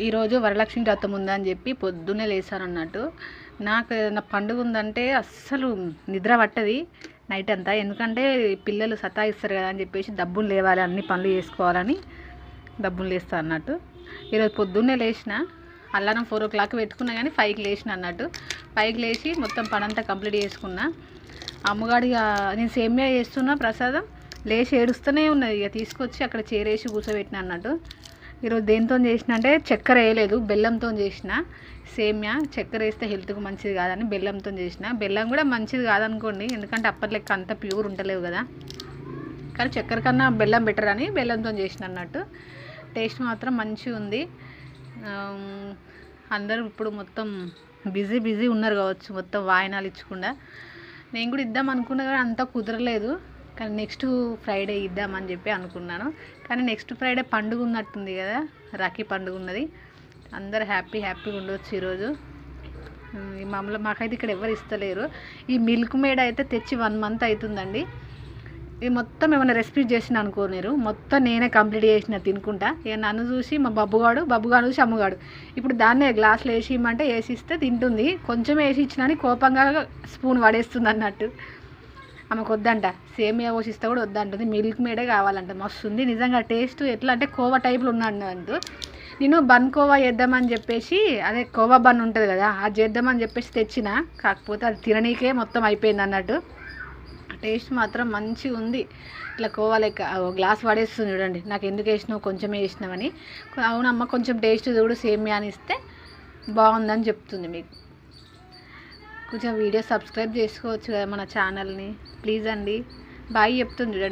ఈరోజు వరలక్ష్మి వ్రతం ఉందని చెప్పి పొద్దున్నే లేసాను అన్నట్టు. నాకు ఏదైనా పండుగ ఉందంటే అస్సలు నిద్ర పట్టది నైట్ అంతా. ఎందుకంటే పిల్లలు సతాయిస్తారు కదా అని చెప్పేసి దబ్బులు లేవాలి, అన్ని పనులు చేసుకోవాలని దబ్బులు లేస్తా అన్నట్టు. ఈరోజు పొద్దున్నే లేచిన, అల్లారం 4 o'clock పెట్టుకున్నా కానీ 5కి లేచిన అన్నట్టు. 5కి లేచి మొత్తం పని అంతా కంప్లీట్ చేసుకున్నా. అమ్మగాడిగా నేను సేమియా చేస్తున్నా ప్రసాదం, లేచి ఏడుస్తూనే ఉన్నది. ఇక తీసుకొచ్చి అక్కడ చేరేసి కూర్చోబెట్టిన అన్నట్టు. ఈరోజు దేంతో చేసిన అంటే చక్కెర వేయలేదు, బెల్లంతో చేసిన సేమియా. చక్కెర వేస్తే హెల్త్కి మంచిది కాదని బెల్లంతో చేసిన. బెల్లం కూడా మంచిది కాదనుకోండి, ఎందుకంటే అప్పట్లెక్క అంత ప్యూర్ ఉంటలేవు కదా. కానీ చక్కెర కన్నా బెల్లం బెటర్ అని బెల్లంతో చేసిన అన్నట్టు. టేస్ట్ మాత్రం మంచిగా ఉంది. అందరూ ఇప్పుడు మొత్తం బిజీ ఉన్నారు కావచ్చు, మొత్తం వాయినాలు ఇచ్చకుండా. నేను కూడా ఇద్దాం అనుకున్నా కానీ అంతా కుదరలేదు. కానీ నెక్స్ట్ ఫ్రైడే ఇద్దామని చెప్పి అనుకున్నాను. కానీ నెక్స్ట్ ఫ్రైడే పండుగ ఉన్నట్టుంది కదా, రాఖీ పండుగ ఉన్నది. అందరు హ్యాపీగా ఉండవచ్చు ఈరోజు. మాకైతే ఇక్కడ ఎవరు ఇస్తలేరు. ఈ మిల్క్ మేడ్ అయితే తెచ్చి 1 month అవుతుందండి. ఇది మొత్తం ఏమైనా రెసిపీ చేసిన అనుకోలేరు, మొత్తం నేనే కంప్లీట్ చేసిన తినుకుంటా. ఇక నన్ను చూసి మా బబ్బుగాడు చూసి అమ్మగాడు ఇప్పుడు దాన్నే గ్లాసులో వేసి ఇమ్మంటే వేసిస్తే తింటుంది. కొంచెం వేసి ఇచ్చినని కోపంగా స్పూన్ పడేస్తుంది అన్నట్టు. ఆమెకు వద్దంట, సేమియా పోసిస్తే కూడా వద్దంటుంది, మిల్క్ మేడే కావాలంట. మస్తుంది నిజంగా. టేస్ట్ ఎట్లా అంటే కోవా టైప్లో ఉన్నాడు. నేను బన్ కోవా చేద్దామని చెప్పేసి, అదే కోవా బన్ ఉంటుంది కదా, అది చేద్దామని చెప్పేసి తెచ్చిన. కాకపోతే అది తిననీకే మొత్తం అయిపోయింది అన్నట్టు. టేస్ట్ మాత్రం మంచిగా ఉంది. ఇట్లా కోవా లెక్క గ్లాస్ పడేస్తుంది చూడండి. నాకు ఎందుకు వేసినావు, కొంచెమే వేసినావని. అవునమ్మ కొంచెం టేస్ట్ చూడు సేమియా అని ఇస్తే బాగుందని చెప్తుంది. మీకు కొంచెం వీడియో సబ్స్క్రైబ్ చేసుకోవచ్చు కదా మన ఛానల్ని, ప్లీజ్ అండి. బాయ్ చెప్తుంది చూడండి.